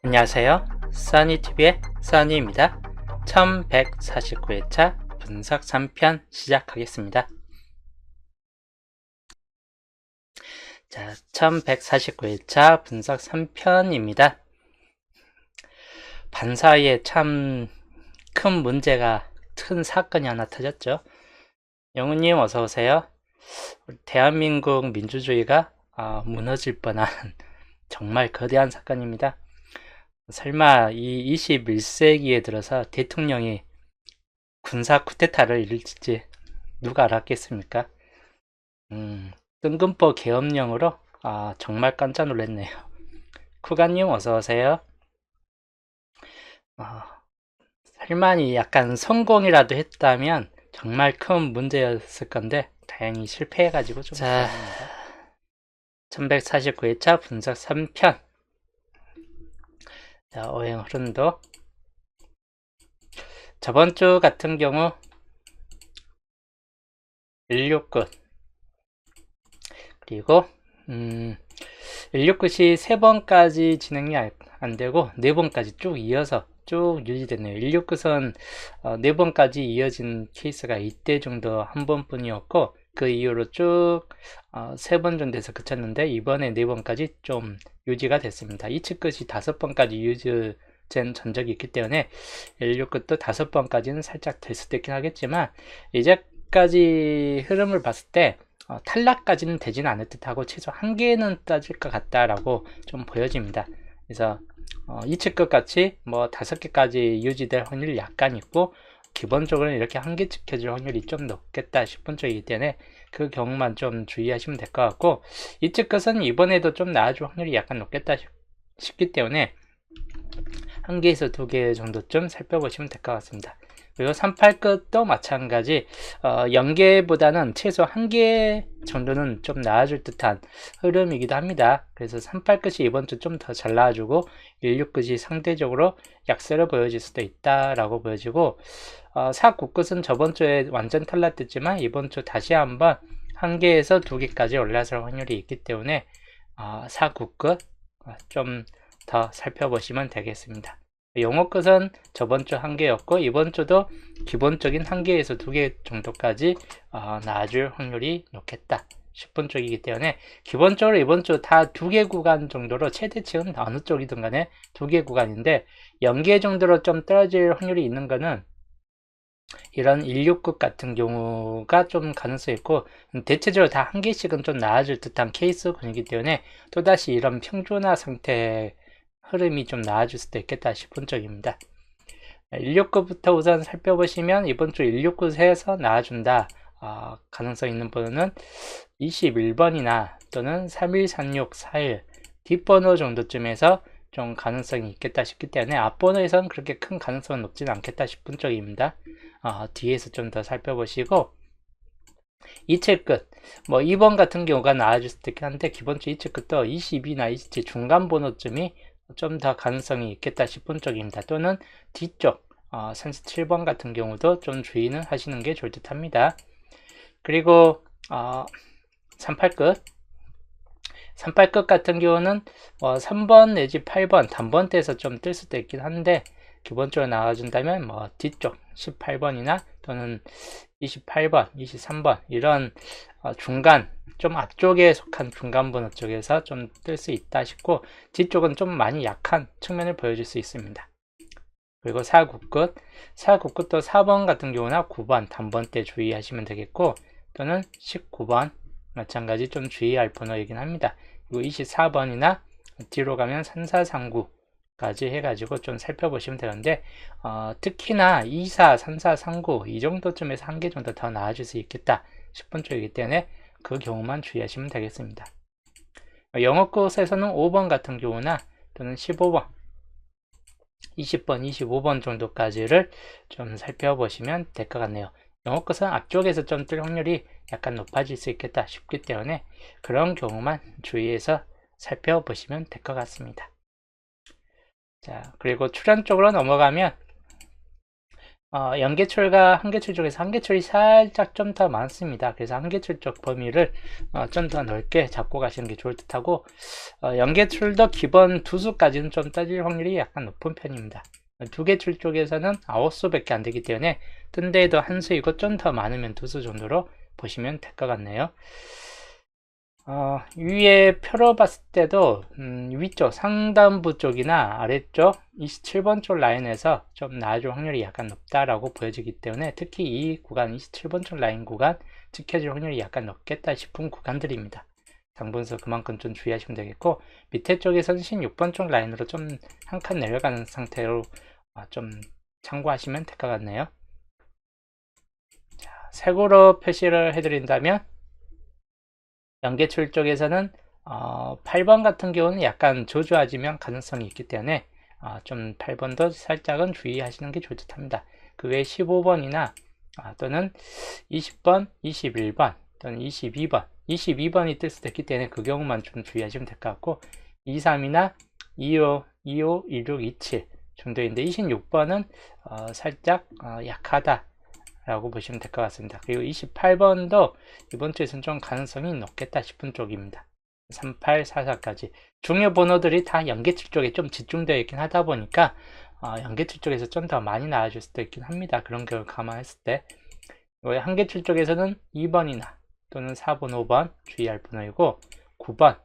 안녕하세요. 써니TV의 써니입니다. 1149회차 분석 3편 시작하겠습니다. 자, 1149회차 분석 3편입니다. 반사이에 참 큰 문제가, 큰 사건이 하나 터졌죠. 영우님 어서오세요. 대한민국 민주주의가 무너질 뻔한 정말 거대한 사건입니다. 설마 이 21세기에 들어서 대통령이 군사 쿠데타를 일으킬지 누가 알았겠습니까? 뜬금포 계엄령으로 정말 깜짝 놀랐네요. 쿠가님 어서오세요. 설마 약간 성공이라도 했다면 정말 큰 문제였을 건데 다행히 실패해가지고 좀 다행입니다. 1149회차 분석 3편. 자, 오행 흐름도 저번 주 같은 경우 16끝 그리고 16끝이 3번까지 진행이 안 되고 4번까지 쭉 이어서 쭉 유지됐네요. 16끝은 4번까지 이어진 케이스가 이때 정도 한 번뿐이었고 그 이후로 쭉 3번 정도에서 그쳤는데 이번에 4번까지 좀 유지가 됐습니다. 2층끝이 5번까지 유지된 전적이 있기 때문에 16끝도 5번까지는 살짝 될 수도 있긴 하겠지만 이제까지 흐름을 봤을 때 탈락까지는 되지는 않을 듯하고 최소 한 개는 따질 것 같다라고 좀 보여집니다. 그래서 2층끝 같이 뭐 5개까지 유지될 확률이 약간 있고 기본적으로 이렇게 한 개 지켜줄 확률이 좀 높겠다 싶은 쪽이기 때문에 그 경우만 좀 주의하시면 될 것 같고 2층 끝은 이번에도 좀 나아질 확률이 약간 높겠다 싶기 때문에 1개에서 2개 정도쯤 살펴보시면 될 것 같습니다. 그리고 38끝도 마찬가지 0개보다는 최소 1개 정도는 좀 나아질 듯한 흐름이기도 합니다. 그래서 38끝이 이번 주 좀 더 잘 나와주고 16끝이 상대적으로 약세를 보여질 수도 있다라고 보여지고 49끝은 저번 주에 완전 탈락됐지만 이번 주 다시 한번 1개에서 2개까지 올라설 확률이 있기 때문에 49끝 좀 더 살펴보시면 되겠습니다. 영어 끝은 저번 주 1개였고 이번 주도 기본적인 1개에서 2개 정도까지 나아줄 확률이 높겠다 싶은 쪽이기 때문에 기본적으로 이번 주 다 2개 구간 정도로 최대치는 어느 쪽이든 간에 2개 구간인데 0개 정도로 좀 떨어질 확률이 있는 거는 이런 16끝 같은 경우가 좀 가능성이 있고 대체적으로 다 1개씩은 좀 나아질 듯한 케이스군이기 때문에 또다시 이런 평준화 상태 흐름이 좀 나아질 수도 있겠다 싶은 쪽입니다. 16끝부터 우선 살펴보시면 이번 주 16끝에서 나와준다 가능성 있는 번호는 21번이나 또는 3136, 41 뒷번호 정도쯤에서 좀 가능성이 있겠다 싶기 때문에 앞번호에서는 그렇게 큰 가능성은 높지는 않겠다 싶은 쪽입니다. 뒤에서 좀 더 살펴보시고 2체 끝, 뭐 2번 같은 경우가 나아질 수도 있긴 한데 기본적으로 2체 끝도 22나 27 중간 번호쯤이 좀 더 가능성이 있겠다 싶은 쪽입니다. 또는 뒤쪽 37번 같은 경우도 좀 주의는 하시는 게 좋을 듯 합니다. 그리고 38끝 38끝 같은 경우는 3번 내지 8번 단번대에서 좀 뜰 수도 있긴 한데 기본적으로 나와준다면 뭐 뒤쪽 18번이나 또는 28번, 23번 이런 중간 좀 앞쪽에 속한 중간 번호 쪽에서 좀 뜰 수 있다 싶고 뒤쪽은 좀 많이 약한 측면을 보여줄 수 있습니다. 그리고 49끝 49끝도 4번 같은 경우나 9번 단번대 주의하시면 되겠고 또는 19번 마찬가지 좀 주의할 번호이긴 합니다. 그리고 24번이나 뒤로 가면 3439 까지 해가지고 좀 살펴보시면 되는데 특히나 24, 34, 39 이 정도쯤에서 1개 정도 더 나아질 수 있겠다 싶은 쪽이기 때문에 그 경우만 주의하시면 되겠습니다. 영어 끝에서는 5번 같은 경우나 또는 15번, 20번, 25번 정도까지를 좀 살펴보시면 될 것 같네요. 영어 끝은 앞쪽에서 좀 뜰 확률이 약간 높아질 수 있겠다 싶기 때문에 그런 경우만 주의해서 살펴보시면 될 것 같습니다. 자, 그리고 출현 쪽으로 넘어가면 연계출과 한계출 쪽에서 한계출이 살짝 좀 더 많습니다. 그래서 한계출 쪽 범위를 좀 더 넓게 잡고 가시는 게 좋을 듯하고, 연계출도 기본 두수까지는 좀 따질 확률이 약간 높은 편입니다. 두 개 출 쪽에서는 9수밖에 안 되기 때문에 뜬 데에도 한 수이고 좀 더 많으면 두 수 정도로 보시면 될 것 같네요. 위에 표로 봤을 때도 위쪽 상단부 쪽이나 아래쪽 27번 쪽 라인에서 좀 나아질 확률이 약간 높다라고 보여지기 때문에 특히 이 구간 27번 쪽 라인 구간 지켜질 확률이 약간 높겠다 싶은 구간들입니다. 당분서 그만큼 좀 주의하시면 되겠고, 밑에 쪽에서는 16번 쪽 라인으로 좀 한 칸 내려가는 상태로 좀 참고하시면 될 것 같네요. 자, 색으로 표시를 해드린다면 연계출 쪽에서는 8번 같은 경우는 약간 조조아지면 가능성이 있기 때문에 좀 8번도 살짝은 주의하시는 게 좋을 듯 합니다. 그 외에 15번이나 또는 20번, 21번 또는 22번 22번이 뜰 수도 있기 때문에 그 경우만 좀 주의하시면 될 것 같고, 23이나 25, 25, 16, 27 정도인데 26번은 살짝 약하다 라고 보시면 될 것 같습니다. 그리고 28번도 이번 주에서는 좀 가능성이 높겠다 싶은 쪽입니다. 38, 44까지 중요 번호들이 다 연계출 쪽에 좀 집중되어 있긴 하다 보니까 연계출 쪽에서 좀 더 많이 나와줄 수도 있긴 합니다. 그런 걸 감안했을 때 한계출 쪽에서는 2번이나 또는 4번, 5번 주의할 번호이고, 9번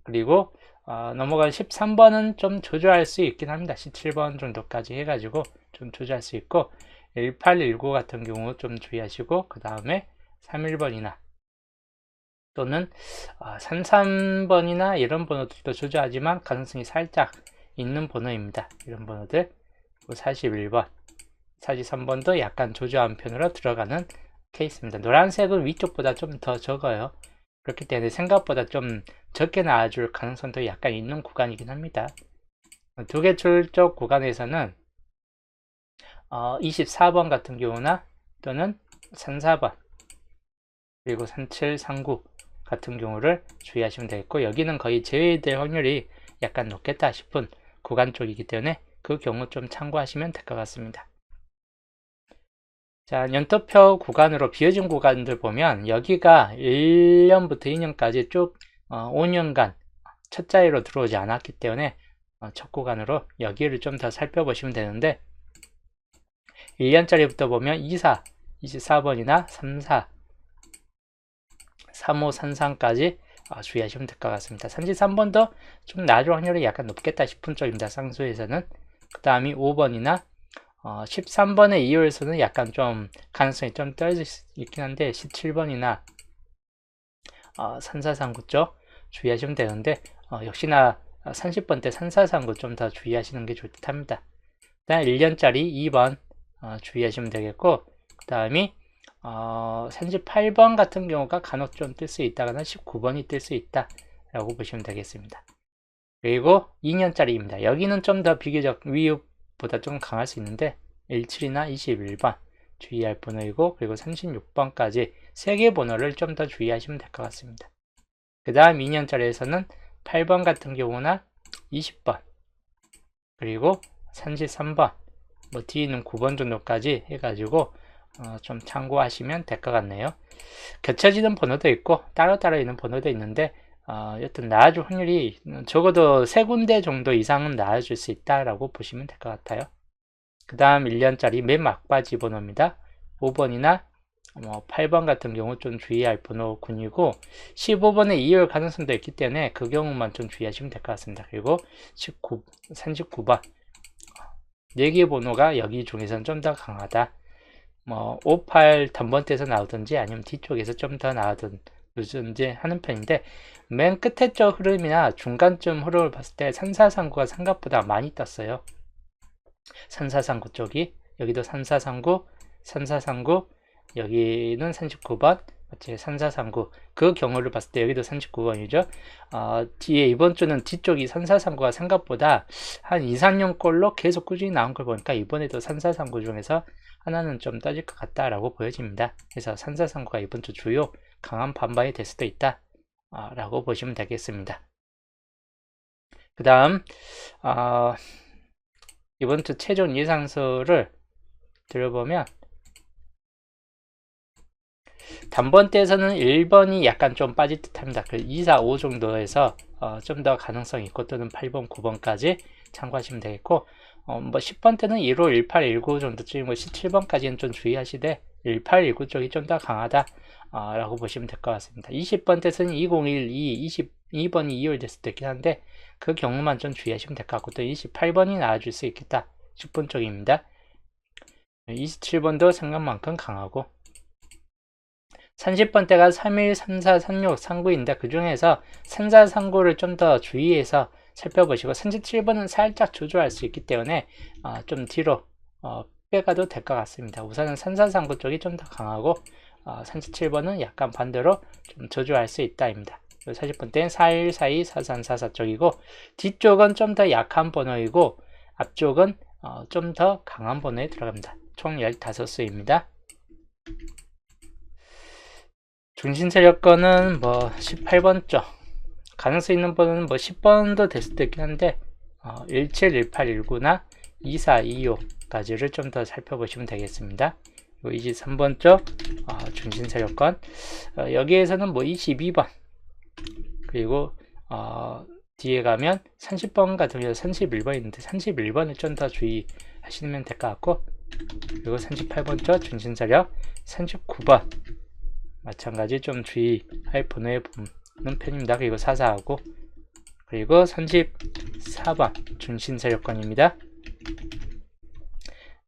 그리고 넘어간 13번은 좀 조절할 수 있긴 합니다. 17번 정도까지 해가지고 좀 조절할 수 있고, 1819 같은 경우 좀 주의하시고, 그 다음에 31번이나 또는 33번이나 이런 번호들도 조절하지만 가능성이 살짝 있는 번호입니다. 이런 번호들. 41번, 43번도 약간 조절한 편으로 들어가는 케이스입니다. 노란색은 위쪽보다 좀 더 적어요. 그렇기 때문에 생각보다 좀 적게 나와줄 가능성도 약간 있는 구간이긴 합니다. 두 개 출적 구간에서는 24번 같은 경우나 또는 34번 그리고 37, 39 같은 경우를 주의하시면 되겠고, 여기는 거의 제외될 확률이 약간 높겠다 싶은 구간 쪽이기 때문에 그 경우 좀 참고하시면 될 것 같습니다. 자, 연도표 구간으로 비어진 구간들 보면 여기가 1년부터 2년까지 쭉 5년간 첫 자리로 들어오지 않았기 때문에 첫 구간으로 여기를 좀 더 살펴보시면 되는데, 1년짜리부터 보면 24, 24번이나 34, 35, 33까지 주의하시면 될 것 같습니다. 33번도 좀 나아질 확률이 약간 높겠다 싶은 쪽입니다. 쌍수에서는. 그 다음이 5번이나 13번의 2호에서는 약간 좀 가능성이 좀 떨어질 수 있긴 한데, 17번이나 3439 쪽 주의하시면 되는데, 역시나 30번 때 3439 좀 더 주의하시는 게 좋을 듯 합니다. 그 다음 1년짜리 2번 주의하시면 되겠고, 그 다음이 38번 같은 경우가 간혹 좀 뜰 수 있다거나 19번이 뜰 수 있다 라고 보시면 되겠습니다. 그리고 2년짜리입니다. 여기는 좀 더 비교적 위보다 좀 강할 수 있는데 17이나 21번 주의할 번호이고, 그리고 36번까지 3개 번호를 좀 더 주의하시면 될 것 같습니다. 그 다음 2년짜리에서는 8번 같은 경우나 20번 그리고 33번 뭐 뒤에는 9번 정도까지 해가지고 좀 참고하시면 될 것 같네요. 겹쳐지는 번호도 있고 따로따로 있는 번호도 있는데 여튼 나아질 확률이 적어도 3군데 정도 이상은 나아질 수 있다라고 보시면 될 것 같아요. 그 다음 1년짜리 맨 막바지 번호입니다. 5번이나 8번 같은 경우 좀 주의할 번호군이고, 15번에 2열 가능성도 있기 때문에 그 경우만 좀 주의하시면 될 것 같습니다. 그리고 39번 4개 번호가 여기 중에서는 좀 더 강하다. 58 단번대에서 나오든지 아니면 뒤쪽에서 좀 더 나오든지 하는 편인데, 맨 끝에 쪽 흐름이나 중간쯤 흐름을 봤을 때 3439가 생각보다 많이 떴어요. 3439 쪽이 여기도 3439, 3439 여기는 39번 맞지? 3439 그 경우를 봤을 때 여기도 39번이죠. 뒤에 이번 주는 뒤쪽이 3439가 생각보다 한 2, 3년꼴로 계속 꾸준히 나온 걸 보니까 이번에도 3439 중에서 하나는 좀 떠질 것 같다라고 보여집니다. 그래서 3439가 이번 주 주요 강한 반발이 될 수도 있다 라고 보시면 되겠습니다. 그 다음 이번 주 최종 예상수를 들어보면 단번대에서는 1번이 약간 좀 빠질 듯 합니다. 그 2, 4, 5 정도에서 좀 더 가능성이 있고, 또는 8번, 9번까지 참고하시면 되겠고, 뭐 10번 때는 15, 18, 19 정도쯤이고 17번까지는 좀 주의하시되 18, 19 쪽이 좀 더 강하다 라고 보시면 될 것 같습니다. 20번 때는 2012, 22번이 이율됐을 때 있긴 한데 그 경우만 좀 주의하시면 될 것 같고, 또 28번이 나와줄 수 있겠다 10번 쪽입니다. 27번도 생각만큼 강하고, 30번대가 31, 34, 36, 39인데 그 중에서 34, 39를 좀 더 주의해서 살펴보시고, 37번은 살짝 조조할 수 있기 때문에 좀 뒤로 빼가도 될 것 같습니다. 우선은 34, 39 쪽이 좀 더 강하고 37번은 약간 반대로 좀 저조할 수 있다입니다. 40번대는 41, 42, 43, 44 쪽이고, 뒤쪽은 좀 더 약한 번호이고 앞쪽은 좀 더 강한 번호에 들어갑니다. 총 15수입니다. 중심세력권은 뭐 18번 쪽, 가능성 있는 번호는 뭐 10번도 될 수도 있긴 한데 17, 18, 19나 24, 25까지를 좀 더 살펴보시면 되겠습니다. 23번 쪽 중심세력권, 여기에서는 뭐 22번, 그리고 뒤에 가면 30번 같은 경우 31번 있는데 31번을 좀 더 주의하시면 될 것 같고, 그리고 38번 쪽 중심세력, 39번 마찬가지 좀 주의할 번호에 보는 편입니다. 그리고 44하고, 그리고 34번 중심세력권입니다.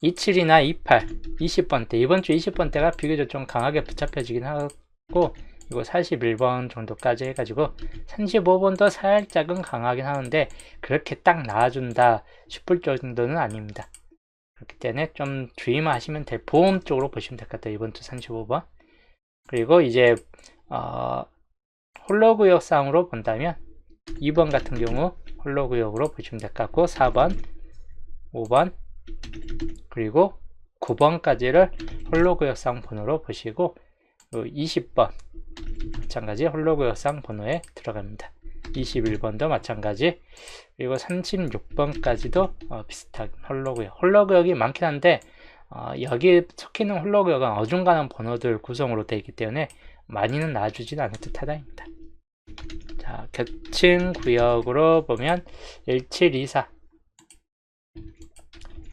27이나 28, 20번대, 이번 주 20번대가 비교적 좀 강하게 붙잡혀지긴 하고, 이거 41번 정도까지 해가지고 35번도 살짝은 강하긴 하는데 그렇게 딱 나와준다 싶을 정도는 아닙니다. 그렇기 때문에 좀 주의만 하시면 될, 보험 쪽으로 보시면 될 것 같아요. 이번 주 35번. 그리고 이제 홀로구역상으로 본다면 2번 같은 경우 홀로구역으로 보시면 될 것 같고, 4번, 5번, 그리고 9번까지를 홀로구역상 번호로 보시고, 20번 마찬가지 홀로구역상 번호에 들어갑니다. 21번도 마찬가지, 그리고 36번까지도 비슷한 홀로구역이 많긴 한데 여기에 속해있는 홀로구역은 어중간한 번호들 구성으로 되어 있기 때문에 많이는 나와주진 않을 듯하다입니다. 자, 겹친 구역으로 보면 1724,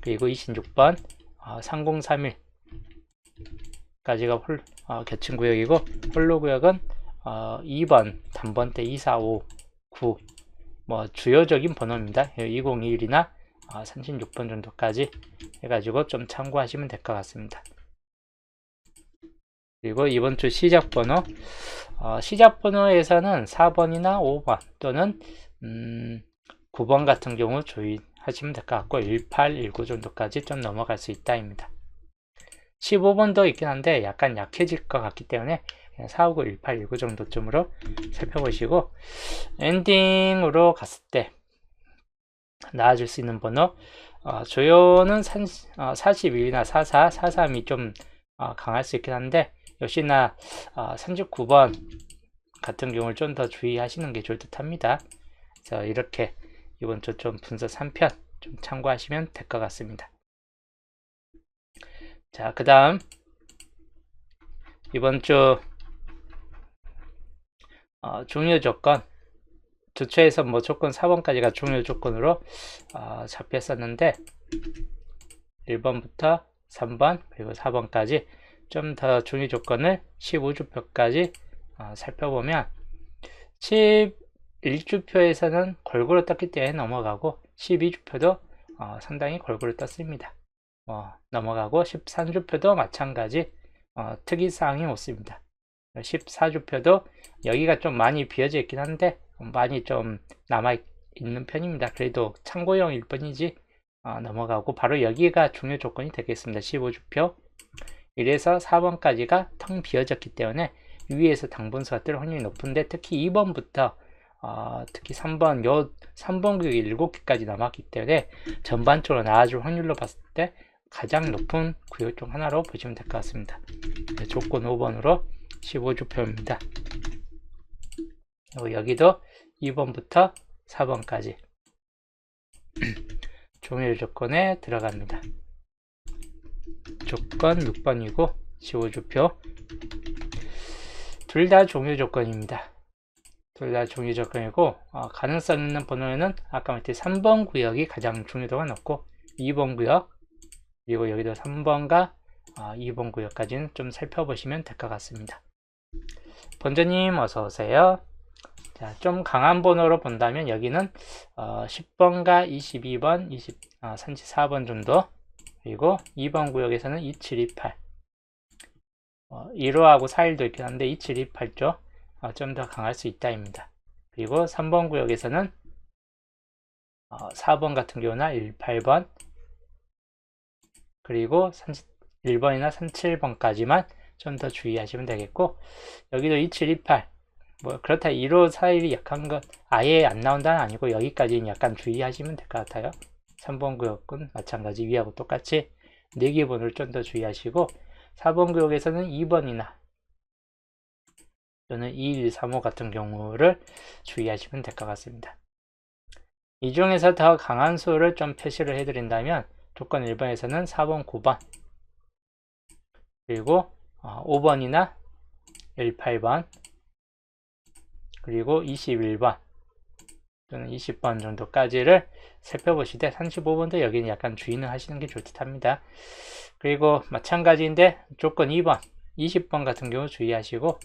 그리고 26번 3031 까지가 겹친 구역이고, 홀로 구역은 2번 단번대 245, 9 뭐 주요적인 번호입니다. 2021이나 36번 정도까지 해가지고 좀 참고하시면 될 것 같습니다. 그리고 이번 주 시작 번호, 시작 번호에서는 4번이나 5번 또는 9번 같은 경우 주의하시면 될 것 같고, 18, 19 정도까지 좀 넘어갈 수 있다입니다. 15번도 있긴 한데 약간 약해질 것 같기 때문에 그냥 4, 5, 9, 18, 19 정도쯤으로 살펴보시고, 엔딩으로 갔을 때 나와줄 수 있는 번호, 조요는 41이나 44, 43이 좀 강할 수 있긴 한데, 역시나 39번 같은 경우를 좀 더 주의하시는 게 좋을 듯 합니다. 그래서 이렇게 이번 주 좀 분석 3편 좀 참고하시면 될 것 같습니다. 자, 그 다음 이번 주 중요 조건, 주초에서 뭐 조건 4번까지가 중요 조건으로 잡혔었는데 1번부터 3번 그리고 4번까지 좀 더 중요 조건을 15주표까지 살펴보면, 11주표에서는 골고루 떴기 때문에 넘어가고, 12주표도 상당히 골고루 떴습니다. 넘어가고, 13주표도 마찬가지 특이사항이 없습니다. 14주표도 여기가 좀 많이 비어져 있긴 한데 많이 좀 남아있는 편입니다. 그래도 참고용일 뿐이지 넘어가고, 바로 여기가 중요 조건이 되겠습니다. 15주표 1에서 4번까지가 텅 비어졌기 때문에 위에서 당분수가 뜰 확률이 높은데, 특히 2번부터 특히 3번, 3번 구역이 7개까지 남았기 때문에 전반적으로 나아질 확률로 봤을 때 가장 높은 구역 중 하나로 보시면 될 것 같습니다. 조건 5번으로 15주표입니다. 그리고 여기도 2번부터 4번까지 종료 조건에 들어갑니다. 조건 6번이고 15주표 둘 다 종료 조건입니다. 둘 다 종료 조건이고 가능성 있는 번호에는 아까 말했듯이 3번 구역이 가장 중요도가 높고 2번 구역 그리고 여기도 3번과 2번 구역까지는 좀 살펴보시면 될 것 같습니다. 본주님 어서오세요. 자, 좀 강한 번호로 본다면 여기는 10번과 22번, 34번 정도 그리고 2번 구역에서는 2728 1호하고 4일도 있긴 한데 2728죠. 좀 더 강할 수 있다입니다. 그리고 3번 구역에서는 4번 같은 경우나 18번 그리고 31번이나 37번까지만 좀 더 주의하시면 되겠고 여기도 2728 뭐 그렇다 1호 4일이 약한 것 아예 안 나온다는 아니고 여기까지는 약간 주의하시면 될 것 같아요. 3번 구역은 마찬가지 위하고 똑같이 4개 번호를 좀 더 주의하시고 4번 구역에서는 2번이나 또는 2135 같은 경우를 주의하시면 될 것 같습니다. 이 중에서 더 강한 수를 좀 표시를 해드린다면 조건 1번에서는 4번, 9번 그리고 5번이나 18번 그리고 21번 또는 20번 정도까지를 살펴보시되 35번도 여기는 약간 주의는 하시는 게 좋을 듯 합니다. 그리고 마찬가지인데 조건 2번, 20번 같은 경우 주의하시고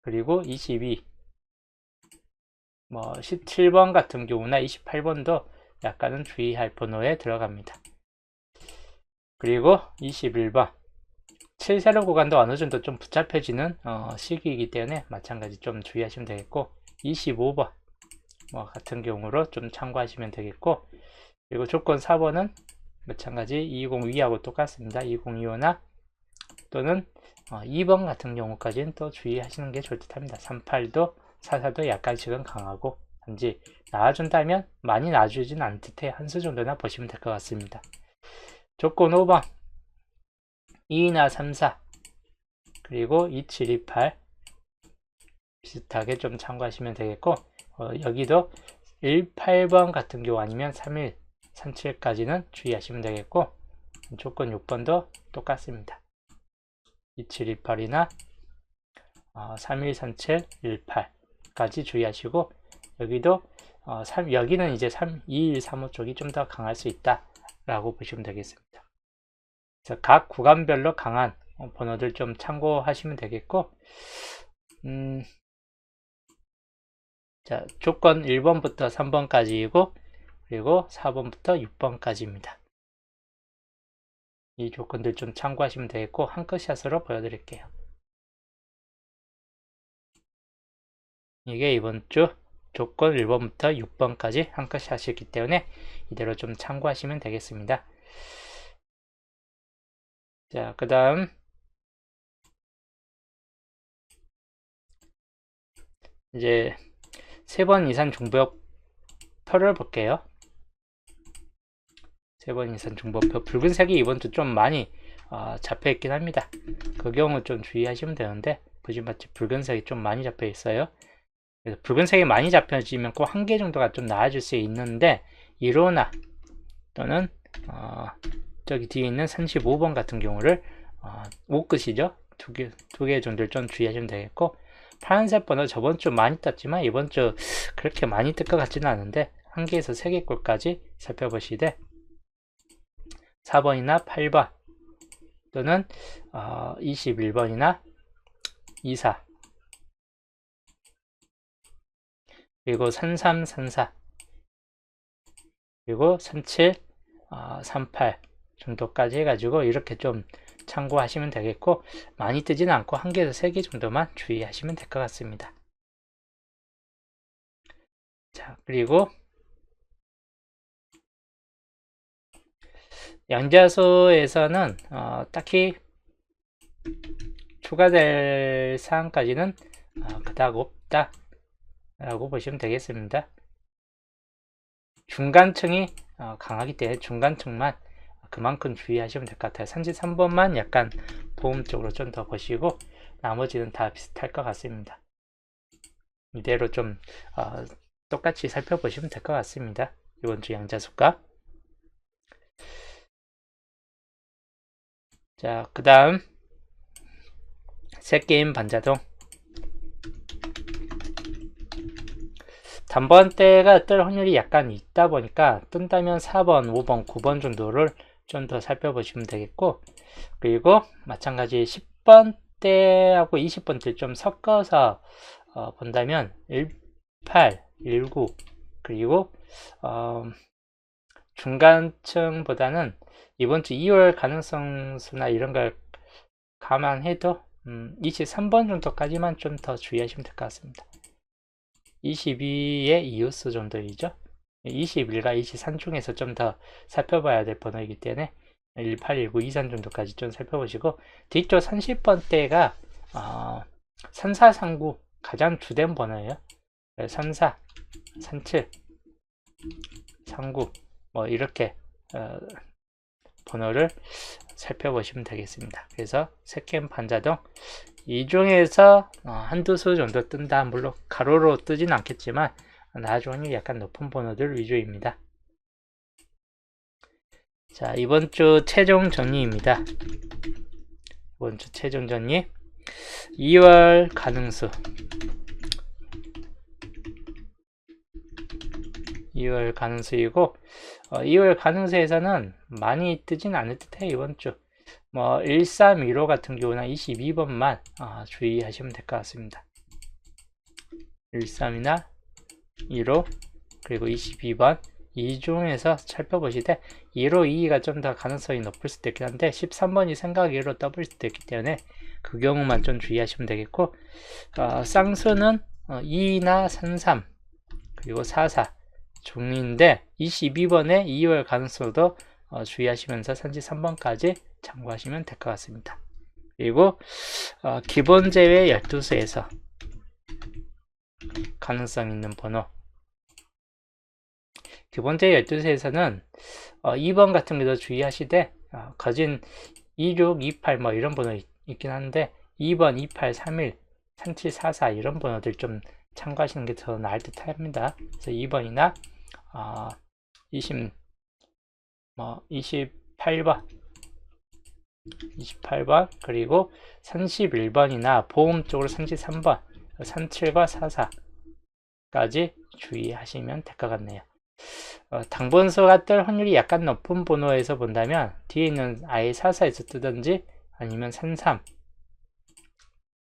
그리고 22, 뭐 17번 같은 경우나 28번도 약간은 주의할 번호에 들어갑니다. 그리고 21번 7세로 구간도 어느 정도 좀 복잡해지는 시기이기 때문에 마찬가지 좀 주의하시면 되겠고 25번 뭐 같은 경우로 좀 참고하시면 되겠고 그리고 조건 4번은 마찬가지 220 위하고 똑같습니다. 2025나 또는 2번 같은 경우까지는 또 주의하시는 게 좋을 듯 합니다. 38도 44도 약간씩은 강하고 단지 나와준다면 많이 나와주진 않을 듯해 한 수 정도나 보시면 될 것 같습니다. 조건 5번 2나 3, 4 그리고 2728 비슷하게 좀 참고하시면 되겠고 여기도 18번 같은 경우 아니면 31, 37까지는 주의하시면 되겠고 조건 6번도 똑같습니다. 2728이나 31, 37, 18까지 주의하시고 여기도 여기는 이제 21, 35 쪽이 좀 더 강할 수 있다 라고 보시면 되겠습니다. 그래서 각 구간별로 강한 번호들 좀 참고하시면 되겠고 자, 조건 1번부터 3번까지이고 그리고 4번부터 6번까지입니다. 이 조건들 좀 참고하시면 되겠고 한 컷 샷으로 보여드릴게요. 이게 이번 주 조건 1번부터 6번까지 한 컷 샷이기 때문에 이대로 좀 참고하시면 되겠습니다. 자, 그 다음 이제 3번 이상 중복표를 볼게요. 3번 이상 중복표 붉은색이 이번 주 좀 많이 잡혀 있긴 합니다. 그 경우 좀 주의하시면 되는데 보시면 마치 붉은색이 좀 많이 잡혀 있어요. 그래서 붉은색이 많이 잡혀지면 꼭 한 개 정도가 좀 나아질 수 있는데 1호나 또는 저기 뒤에 있는 35번 같은 경우를 5끝이죠. 두 개 정도를 좀 주의하시면 되겠고 파란색 번호 저번 주 많이 떴지만 이번 주 그렇게 많이 뜰 것 같지는 않은데 한 개에서 3개 꼴까지 살펴보시되 4번이나 8번 또는 21번이나 24 그리고 33, 34 그리고 37, 38 정도까지 해가지고 이렇게 좀 참고하시면 되겠고 많이 뜨지는 않고 한 개에서 3개 정도만 주의하시면 될 것 같습니다. 자, 그리고 양자소에서는 딱히 추가될 사항까지는 그닥 없다 라고 보시면 되겠습니다. 중간층이 강하기 때문에 중간층만 그만큼 주의하시면 될 것 같아요. 33번만 약간 보험 쪽으로 좀 더 보시고 나머지는 다 비슷할 것 같습니다. 이대로 좀 똑같이 살펴보시면 될 것 같습니다. 이번 주 양자수가 자, 그 다음 셋게임 반자동. 단번대가 뜰 확률이 약간 있다 보니까 뜬다면 4번, 5번, 9번 정도를 좀 더 살펴보시면 되겠고, 그리고 마찬가지 10번대하고 20번대 좀 섞어서 본다면 18, 19, 그리고 중간층보다는 이번 주 2월 가능성 수나 이런 걸 감안해도 23번 정도까지만 좀 더 주의하시면 될 것 같습니다. 22의 이웃수 정도이죠. 21과 23 중에서 좀 더 살펴봐야 될 번호이기 때문에 18, 19, 23 정도까지 좀 살펴보시고, 뒤쪽 30번대가 34, 39 가장 주된 번호예요. 34, 37, 39 뭐 이렇게 번호를 살펴보시면 되겠습니다. 그래서 셋겜 반자동 이 중에서 한두 수 정도 뜬다. 물론 가로로 뜨진 않겠지만 나중에 약간 높은 번호들 위주입니다. 자, 이번 주 최종 정리입니다. 이번 주 최종 정리 2월 가능수 2월 가능수이고 2월 가능수에서는 많이 뜨진 않을 듯해요. 이번 주 뭐 1315 같은 경우나 22번만 주의하시면 될 것 같습니다. 13이나 15 그리고 22번 이 중에서 살펴보시되 1호 2가 좀 더 가능성이 높을 수도 있긴 한데 13번이 생각외로 떠볼 수도 있기 때문에 그 경우만 좀 주의하시면 되겠고, 쌍수는 2나 33 그리고 44 중인데 22번에 2월 가능성도 주의하시면서 33번까지 참고하시면 될 것 같습니다. 그리고 기본 제외 12수에서 가능성 있는 번호, 기본 제외 12수에서는 2번 같은 것도 주의하시되 거진 26, 28 뭐 이런 번호 있긴 한데 2번, 28, 31, 37, 44 이런 번호들 좀 참고하시는 게 더 나을 듯 합니다. 그래서 2번이나 28번 그리고 31번이나 보험 쪽으로 33번 37과 44까지 주의하시면 될 것 같네요. 당번수가 뜰 확률이 약간 높은 번호에서 본다면 뒤에 있는 아예 44에서 뜨든지 아니면 33,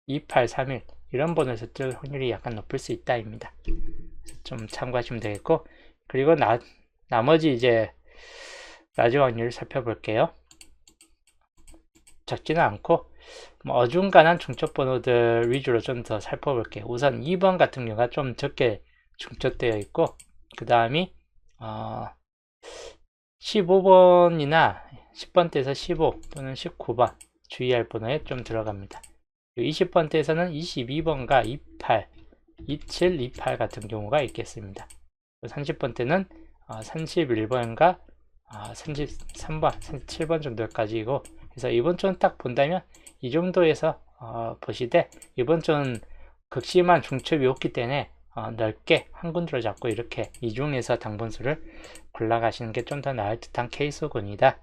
28, 31 이런 번호에서 뜰 확률이 약간 높을 수 있다입니다. 좀 참고하시면 되겠고, 그리고 나머지 이제 라지 확률을 살펴볼게요. 적지는 않고 뭐 어중간한 중첩 번호들 위주로 좀 더 살펴볼게요. 우선 2번 같은 경우가 좀 적게 중첩되어 있고, 그 다음이 15번이나 10번대에서 15 또는 19번 주의할 번호에 좀 들어갑니다. 20번대에서는 22번과 28, 27, 28 같은 경우가 있겠습니다. 30번대는 31번과 33번, 37번 정도까지이고, 그래서 이번 주는 딱 본다면 이 정도에서 보시되, 이번 주는 극심한 중첩이 없기 때문에 넓게 한 군데로 잡고 이렇게 이 중에서 당분수를 골라가시는 게 좀 더 나을 듯한 케이스군이다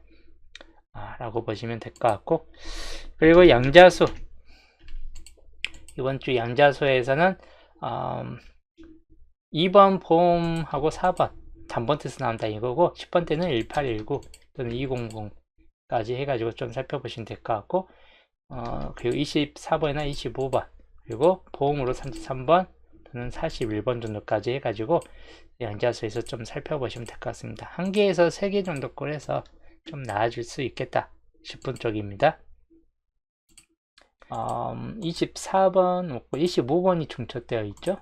라고 보시면 될 것 같고, 그리고 양자수 이번 주 양자수에서는 2번 보험하고 4번 단번테서 나온다 이거고, 10번대는 1819 또는 200까지 해가지고 좀 살펴보시면 될 것 같고, 그리고 24번이나 25번 그리고 보험으로 33번 또는 41번 정도까지 해가지고 양자수에서 좀 살펴보시면 될 것 같습니다. 1개에서 3개 정도 꼴에서 좀 나아질 수 있겠다 싶은 쪽입니다. 24번, 25번이 중첩되어 있죠.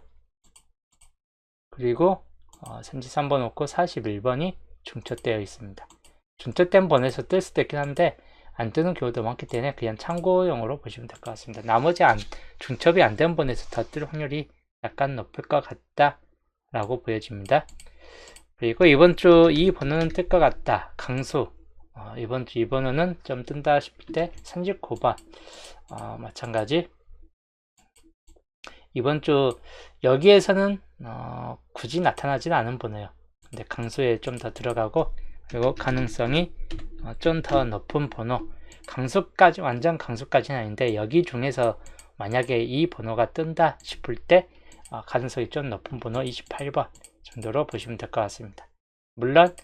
그리고 33번 없고 41번이 중첩되어 있습니다. 중첩된 번에서 뜰 수도 있긴 한데 안 뜨는 경우도 많기 때문에 그냥 참고용으로 보시면 될 것 같습니다. 나머지 중첩이 안 된 번에서 더 뜰 확률이 약간 높을 것 같다 라고 보여집니다. 그리고 이번 주 이 번호는 뜰 것 같다 강수, 이번 주 이 번호는 좀 뜬다 싶을 때 39번 마찬가지. 이번 주 여기에서는 굳이 나타나지는 않은 번호예요. 근데 강수에 좀 더 들어가고, 그리고 가능성이 좀 더 높은 번호 강수까지, 완전 강수까지는 아닌데 여기 중에서 만약에 이 번호가 뜬다 싶을 때 가능성이 좀 높은 번호 28번 정도로 보시면 될 것 같습니다. 물론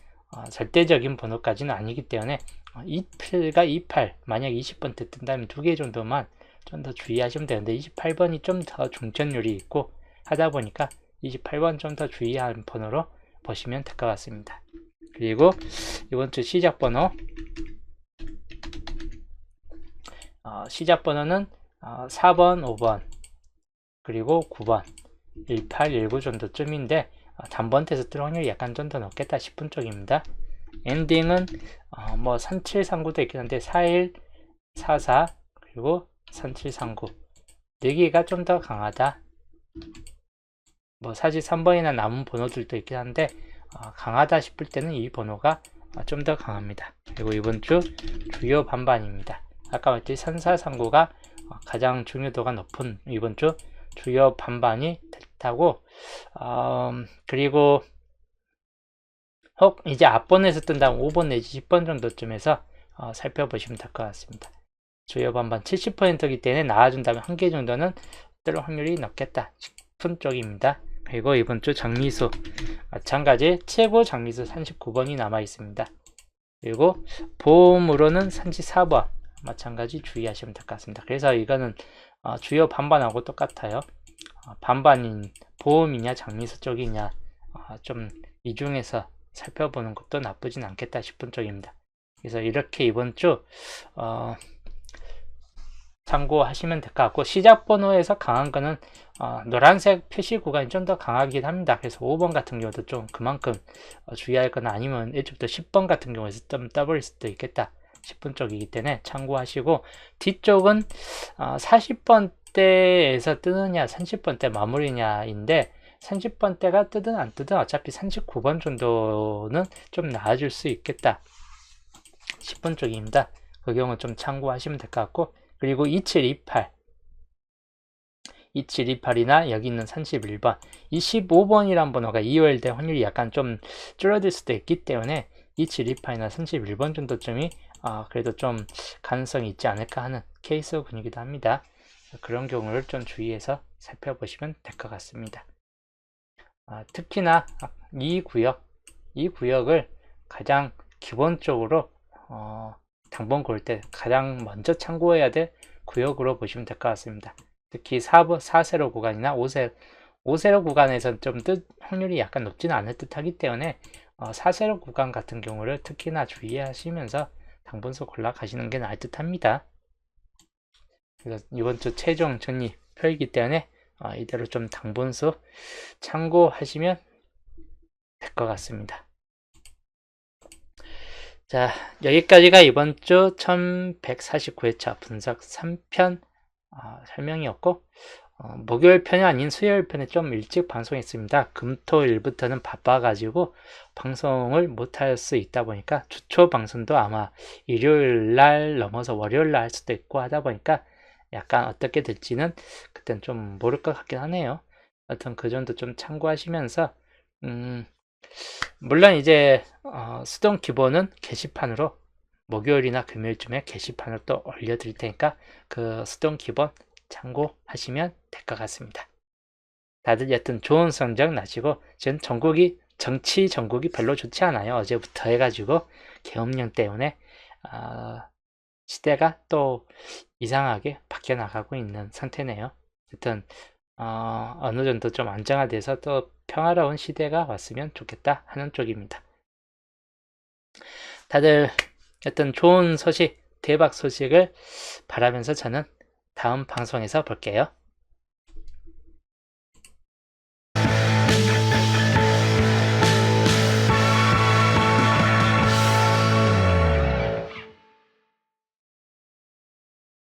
절대적인 번호까지는 아니기 때문에 27과 28 만약 20번 때 뜬다면 두 개 정도만 좀 더 주의하시면 되는데 28번이 좀 더 중점률이 있고 하다 보니까 28번 좀 더 주의할 번호로 보시면 될 것 같습니다. 그리고 이번 주 시작 번호 시작 번호는 4번, 5번 그리고 9번 18, 19 정도쯤인데 단번테에서 뜰 확률이 약간 좀 더 높겠다 싶은 쪽입니다. 엔딩은 뭐 3739도 있긴 한데 41, 44 그리고 3739 4개가 좀 더 강하다. 뭐 사실 3번이나 남은 번호들도 있긴 한데 강하다 싶을 때는 이 번호가 좀 더 강합니다. 그리고 이번 주 주요 반반입니다. 아까 말했듯이 3439가 가장 중요도가 높은 이번 주 주요 반반이 됐다고 그리고 혹 이제 앞번에서 뜬다면 5번 내지 10번 정도쯤에서 살펴보시면 될 것 같습니다. 주요 반반 70%이기 때문에 나와준다면 한 개 정도는 뜰 확률이 높겠다 싶은 쪽입니다. 그리고 이번 주 장미수 마찬가지 최고 장미수 39번이 남아 있습니다. 그리고 보험으로는 34번 마찬가지 주의하시면 될 것 같습니다. 그래서 이거는 주요 반반하고 똑같아요. 반반인 보험이냐 장미수 쪽이냐 좀 이 중에서 살펴보는 것도 나쁘진 않겠다 싶은 쪽입니다. 그래서 이렇게 이번 주 참고하시면 될 것 같고 시작 번호에서 강한 거는 노란색 표시 구간이 좀 더 강하긴 합니다. 그래서 5번 같은 경우도 좀 그만큼 주의할 거나 아니면 이쪽부터 10번 같은 경우에서 좀 더블일 수도 있겠다 싶은 쪽이기 때문에 참고하시고 뒤쪽은 40번대에서 뜨느냐 30번대 마무리냐인데 30번대가 뜨든 안 뜨든 어차피 39번 정도는 좀 나아질 수 있겠다 싶은 쪽입니다. 그 경우 좀 참고하시면 될 것 같고 그리고 2728 2728이나 여기 있는 31번 25번이란 번호가 2월될 확률이 약간 좀 줄어들 수도 있기 때문에 2728이나 31번 정도쯤이 그래도 좀 가능성이 있지 않을까 하는 케이스군이기도 합니다. 그런 경우를 좀 주의해서 살펴보시면 될 것 같습니다. 특히나 이 구역을 가장 기본적으로 당번 고를 때 가장 먼저 참고해야 될 구역으로 보시면 될 것 같습니다. 특히 4세로 구간이나 5세로 구간에서는 좀 확률이 약간 높지는 않을 듯 하기 때문에 4세로 구간 같은 경우를 특히나 주의하시면서 당분수 골라 가시는 게 나을 듯 합니다. 그래서 이번 주 최종 정리표이기 때문에 이대로 좀 당분수 참고하시면 될 것 같습니다. 자, 여기까지가 이번 주 1149회차 분석 3편 설명이었고 목요일 편이 아닌 수요일 편에 좀 일찍 방송했습니다. 금토일부터는 바빠가지고 방송을 못할 수 있다 보니까 주초 방송도 아마 일요일날 넘어서 월요일날 할 수도 있고 하다 보니까 약간 어떻게 될지는 그땐 좀 모를 것 같긴 하네요. 하여튼 그 정도 좀 참고하시면서 물론 이제 수동 기본은 게시판으로 목요일이나 금요일쯤에 게시판을 또 올려드릴 테니까 그 수동 기본 참고하시면 될 것 같습니다. 다들 여튼 좋은 성적 나시고 지금 정치 전국이 별로 좋지 않아요. 어제부터 해가지고 계엄령 때문에 시대가 또 이상하게 바뀌어 나가고 있는 상태네요. 여튼 어느 정도 좀 안정화돼서 또 평화로운 시대가 왔으면 좋겠다 하는 쪽입니다. 다들 어떤 좋은 소식, 대박 소식을 바라면서 저는 다음 방송에서 볼게요.